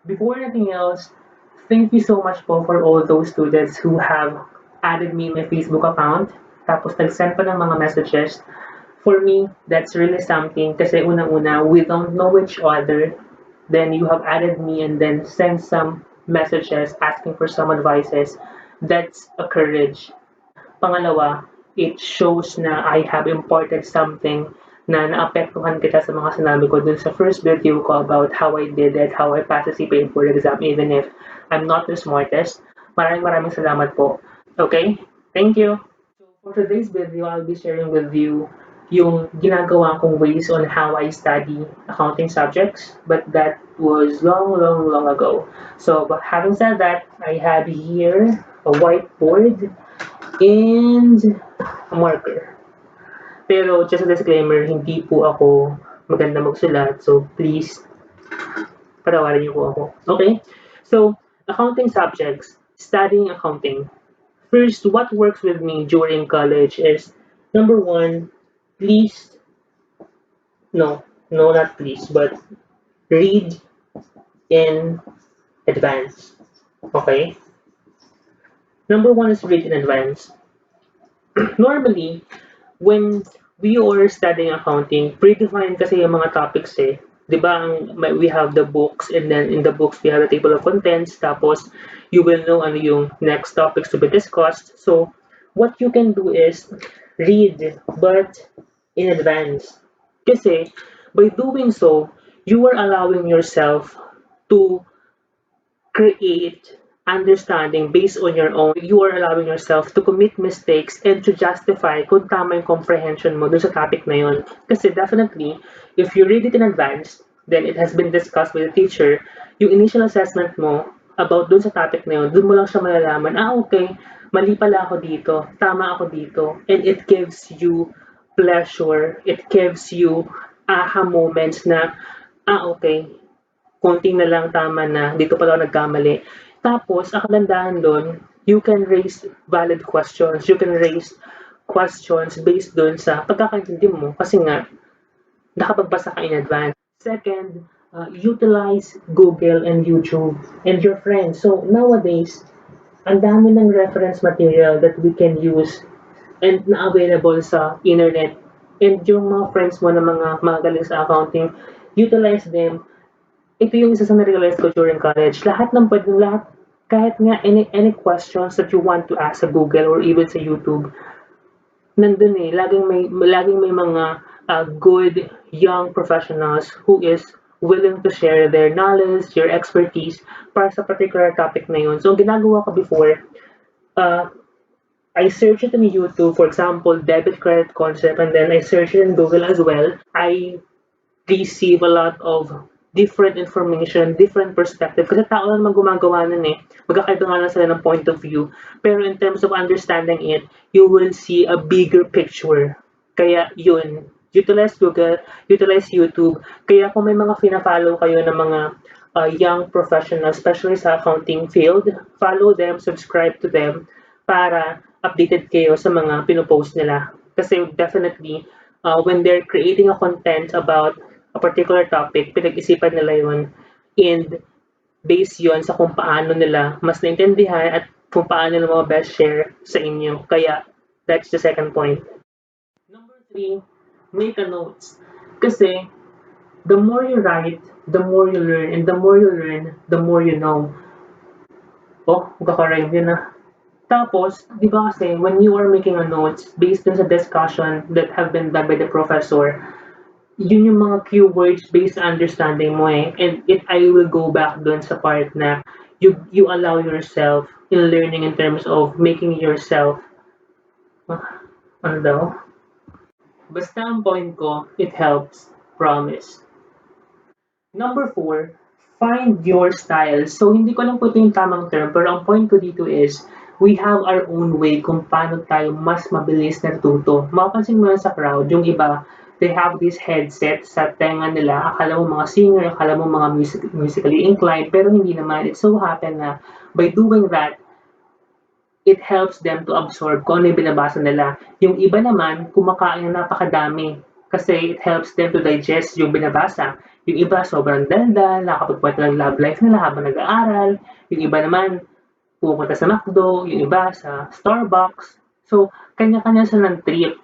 Before anything else, thank you so much po for all those students who have added me in my Facebook account. Tapos nag-send pa ng mga messages. For me, that's really something kasi unang-una, we don't know each other. Then you have added me and then send some messages asking for some advices. That's a courage. Pangalawa, it shows na I have imported something na naapektuhan kita sa mga sinabi ko dun sa first video ko about how I did it, how I passed the CPA board exam even if I'm not the smartest. Maraming salamat po. Okay? Thank you. So for today's video, I'll be sharing with you yung ginagawa kong ways on how I study accounting subjects, but that was long ago. So, but having said that, I have here a whiteboard and a marker. Pero just a disclaimer, hindi po ako maganda magsulat. So please, patawarin niyo po ako. Okay? So, accounting subjects, studying accounting. First, what works with me during college is number one, please, no, not please, but read in advance. Okay? Number one is read in advance. Normally, when we are studying accounting, predefined kasi yung mga topics eh. 'Di ba, we have the books and then in the books we have the table of contents tapos you will know ano yung next topics to be discussed. So, what you can do is read but in advance. Kasi by doing so, you are allowing yourself to create understanding based on your own. You are allowing yourself to commit mistakes and to justify kung tama yung comprehension mo dun sa topic na yun. Kasi definitely, if you read it in advance, then it has been discussed with the teacher, yung initial assessment mo about dun sa topic na yun, dun mo lang siya malalaman, okay, mali pala ako dito, tama ako dito, and it gives you pleasure, it gives you aha moments na, okay, konting na lang tama na, dito pala ako nagkamali. Tapos, ang kagandahan doon, you can raise valid questions. You can raise questions based doon sa pagkakaintindi mo kasi nga, nakapagbasa ka in advance. Second, utilize Google and YouTube and your friends. So, nowadays, ang dami ng reference material that we can use and na available sa internet. And yung mga friends mo na mga magaling sa accounting, utilize them. Ito yung isa sa na-realize ko during college. Lahat, kahit nga any questions that you want to ask sa Google or even sa YouTube, nandun eh. Laging may mga good young professionals who is willing to share their knowledge, their expertise para sa particular topic na yun. So, ang ginagawa ko before, uh, I search it in YouTube, for example, debit credit concept, and then I search it in Google as well. I receive a lot of different information, different perspective. Kasi tao lang naman gumagawa nun eh. Magkakaiba nga lang sila ng point of view. Pero in terms of understanding it, you will see a bigger picture. Kaya yun, utilize Google, utilize YouTube. Kaya kung may mga fina-follow kayo ng mga young professionals, especially sa accounting field, follow them, subscribe to them para updated kayo sa mga pinopost nila. Kasi definitely, when they're creating a content about a particular topic, pinag-isipan nila yun and based yun sa kung paano nila mas naintindihan at kung paano nila mga best share sa inyo. Kaya, that's the second point. Number three, make a notes. Kasi, the more you write, the more you learn, and the more you learn, the more you know. Oh, magkaka-rhyme yun ah. Tapos, di ba kasi, when you are making a notes based on sa discussion that have been done by the professor, yun yung mga keywords based understanding mo eh. And I will go back dun sa part na you allow yourself in learning in terms of making yourself, ano daw? Basta ang point ko, it helps. Promise. Number four, find your style. So, hindi ko lang po ito yung tamang term, pero ang point ko dito is, we have our own way kung paano tayo mas mabilis natuto. Mapapansin mo lang sa crowd, yung iba, they have this headset sa tenga nila. Akala mo mga singer, akala mo mga musically inclined, pero hindi naman. It so happen na by doing that, it helps them to absorb kung ano yung binabasa nila. Yung iba naman, kumakain ng napakadami. Kasi it helps them to digest yung binabasa. Yung iba sobrang daldal, nakakapagkwento ng love life nila habang nag-aaral. Yung iba naman pupunta sa McDo, yung iba sa Starbucks. So, kanya-kanya siya ng trip.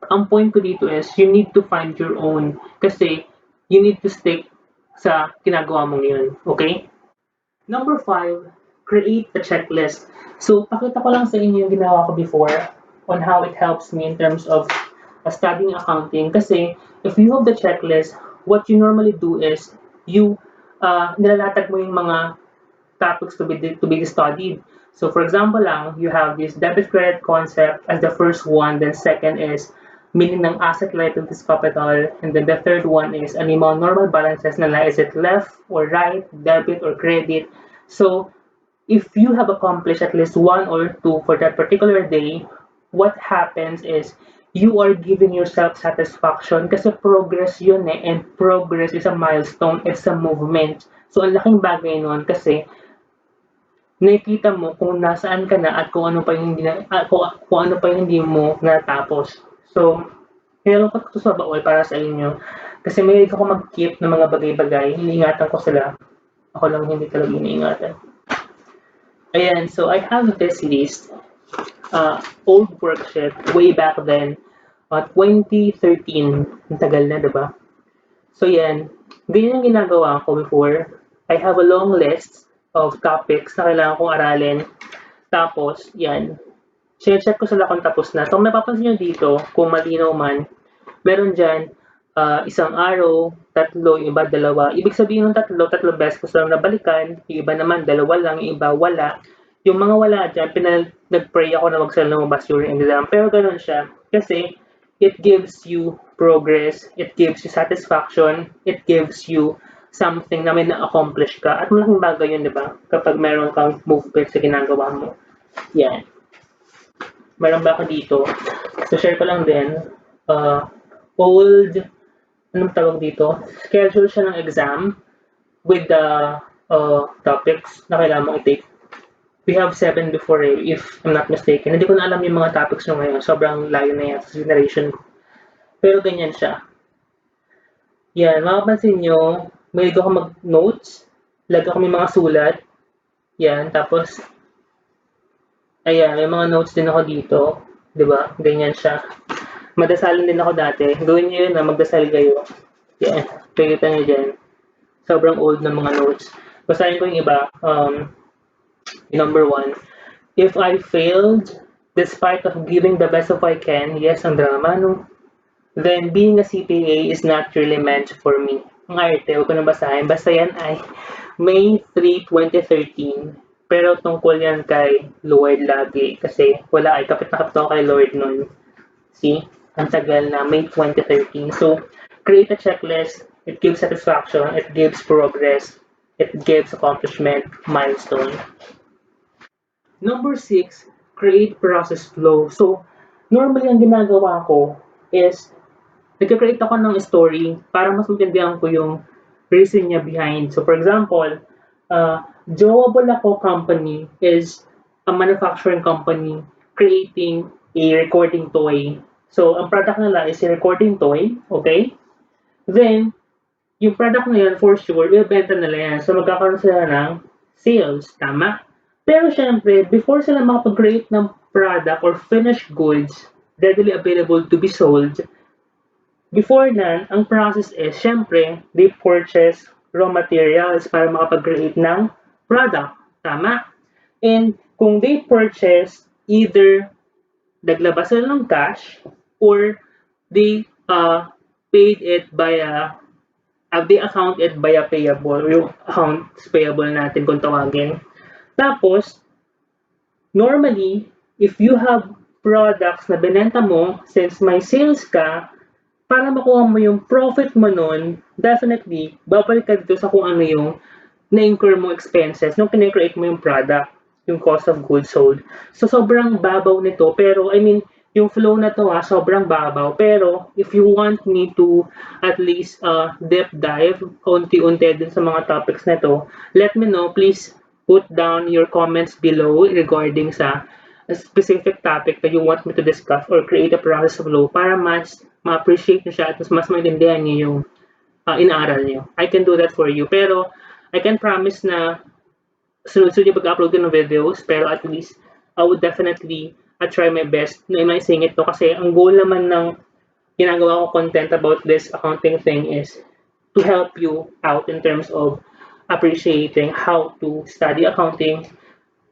Ang point ko dito is you need to find your own kasi you need to stick sa ginagawa mong yun. Okay? Number 5, create a checklist. So, pakita ko lang sa inyo yung ginawa ko before on how it helps me in terms of studying accounting. Kasi, if you have the checklist, what you normally do is you nilalatag mo yung mga topics to be studied. So, for example lang, you have this debit credit concept as the first one, then second is meaning ng asset liabilities capital, and then the third one is ano yung mga normal balances nila, is it left or right, debit or credit. So, if you have accomplished at least one or two for that particular day, what happens is you are giving yourself satisfaction kasi progress yun and progress is a milestone, it's a movement. So, ang laking bagay nun kasi nakikita mo kung nasaan ka na at kung ano pa yung kung ano pa yung hindi mo natapos. So, nilulungkot ko 'to sa baul para sa inyo kasi mahilig ako mag-keep ng mga bagay-bagay, iniingatan ko sila. Ako lang hindi talaga iniingatan. Ayan, so I have this list, old worksheet way back then, 2013. Ang tagal na, 'di ba? So yan, ganyan yung ginagawa ko before. I have a long list of topics na kailangan kong aralin. Tapos, yan, check ko sila kung tapos na. So, kung napapansin nyo dito, kung malinaw man, meron dyan, isang araw, tatlo, yung iba dalawa. Ibig sabihin ng tatlo, tatlong beses ko silang nabalikan. Yung iba naman, dalawa lang, yung iba wala. Yung mga wala dyan, nag-pray ako na wag sila lumabas during exam. Pero ganun siya. Kasi, it gives you progress, it gives you satisfaction, it gives you something na may na-accomplish ka. At malaking bagay yun, di ba? Kapag meron kang movement sa ginagawa mo. Yan. Meron ba ako dito? So, share ko lang din. Old, anong tawag dito? Schedule siya ng exam with the topics na kailangan mong i-take. We have 7 before if I'm not mistaken. Hindi ko na alam yung mga topics nyo ngayon. Sobrang layo na yan sa generation ko. Pero ganyan siya. Yan, makapansin nyo, may ako mag-notes. Lagi ako may mga sulat. Yan, tapos, ayan, may mga notes din ako dito. Diba? Ganyan siya. Madasalin din ako dati. Gawin nyo yun na magdasal kayo. Yan, pagkita nyo dyan. Sobrang old na mga notes. Basahin ko yung iba. Number 1, if I failed, despite of giving the best of I can, yes, ang drama, no? Then being a CPA is not really meant for me. Ang arte, huwag ko na basahin. Basta yan ay May 3, 2013. Pero tungkol yan kay Lord lagi. Kasi wala ay kapit na kapit ako kay Lord nun. See? Ang tagal na, May 2013. So, create a checklist. It gives satisfaction. It gives progress. It gives accomplishment, milestone. Number 6, create process flow. So, normally ang ginagawa ko is nagka-create ako ng story para mas maintindihan ko yung reason niya behind. So, for example, Jowa Bulaco Company is a manufacturing company creating a recording toy. So, ang product nila is a recording toy, okay? Then, yung product na yun, for sure, ibebenta nila yan. So, magkakaroon sila ng sales, tama? Pero syempre, before sila makapag-create ng product or finished goods readily available to be sold, before na, ang process is, syempre, they purchase raw materials para makapag-create ng product. Tama? And kung they purchase, either naglabas sila ng cash or they paid it via they account it via payable, yung accounts payable natin kung tawagin. Tapos, normally, if you have products na binenta mo, since may sales ka, para makuha mo yung profit mo nun, definitely, babalik ka dito sa kung ano yung na-incur mo expenses nung kinecreate mo yung product, yung cost of goods sold. So, sobrang babaw nito, pero, I mean, yung flow na to sobrang babaw. Pero, if you want me to at least deep dive, unti-unti din sa mga topics na to, let me know, please put down your comments below regarding sa a specific topic that you want me to discuss or create a process flow para mas ma-appreciate nyo siya at mas maintindihan nyo yung inaaral nyo. I can do that for you. Pero, I can promise na sunod-sunod yung pag-upload ko ng videos, pero at least, I would definitely try my best na i-singit to kasi ang goal naman ng ginagawa ko content about this accounting thing is to help you out in terms of appreciating how to study accounting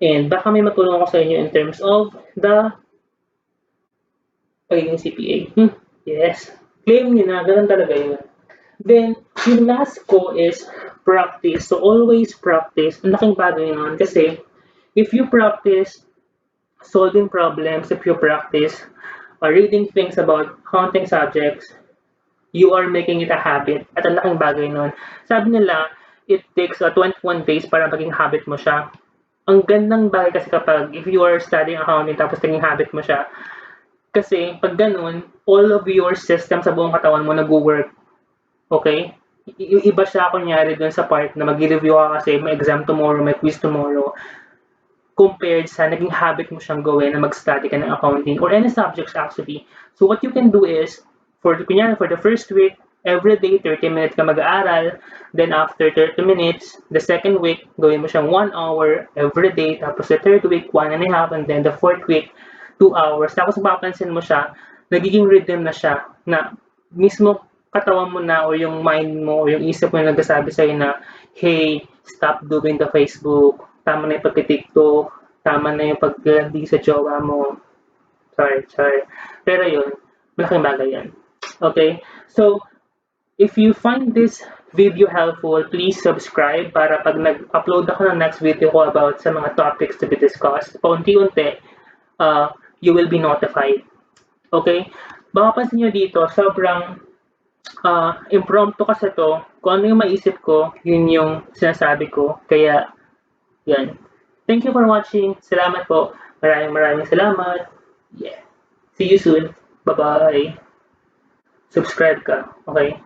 and baka may matulong ako sa inyo in terms of the pagiging CPA. Yes. Claim nyo na, ganun talaga yun. Then, yung last ko is practice. So, always practice. Ang laking bagay naman kasi if you practice solving problems, if you practice reading things about accounting subjects, you are making it a habit. At ang laking bagay nun. Sabi nila, it takes 21 days para maging habit mo siya. Ang gandang bagay kasi kapag if you are studying accounting tapos naging habit mo siya, kasi pag ganun, all of your systems sa buong katawan mo nag-work. Okay? Iba siya kunyari dun sa part na mag-review ka kasi may exam tomorrow, may quiz tomorrow, compared sa naging habit mo siyang gawin na mag-study ka ng accounting or any subjects actually. So what you can do is, kunyari for the first week, every day 30 minutes ka mag-aaral, then after 30 minutes, the second week, gawin mo siyang 1 hour every day, tapos the third week, 1.5, and then the fourth week, 2 hours. Tapos mapapansin mo siya, nagiging rhythm na siya, na mismo katawan mo na o yung mind mo o yung isip mo yung nagsasabi sa'yo na, hey, stop doing the Facebook, tama na yung pagtitiktok, tama na yung paglandi sa jowa mo. Sorry. Pero yun, malaking bagay yan. Okay? So, if you find this video helpful, please subscribe para pag nag-upload ako ng next video ko about sa mga topics to be discussed, paunti-unti, you will be notified. Okay? Baka pansin nyo dito, sobrang impromptu kasi to. Kung ano yung maisip ko, yun yung sinasabi ko. Kaya, yan. Thank you for watching. Salamat po. Maraming salamat. Yeah. See you soon. Bye-bye. Subscribe ka. Okay?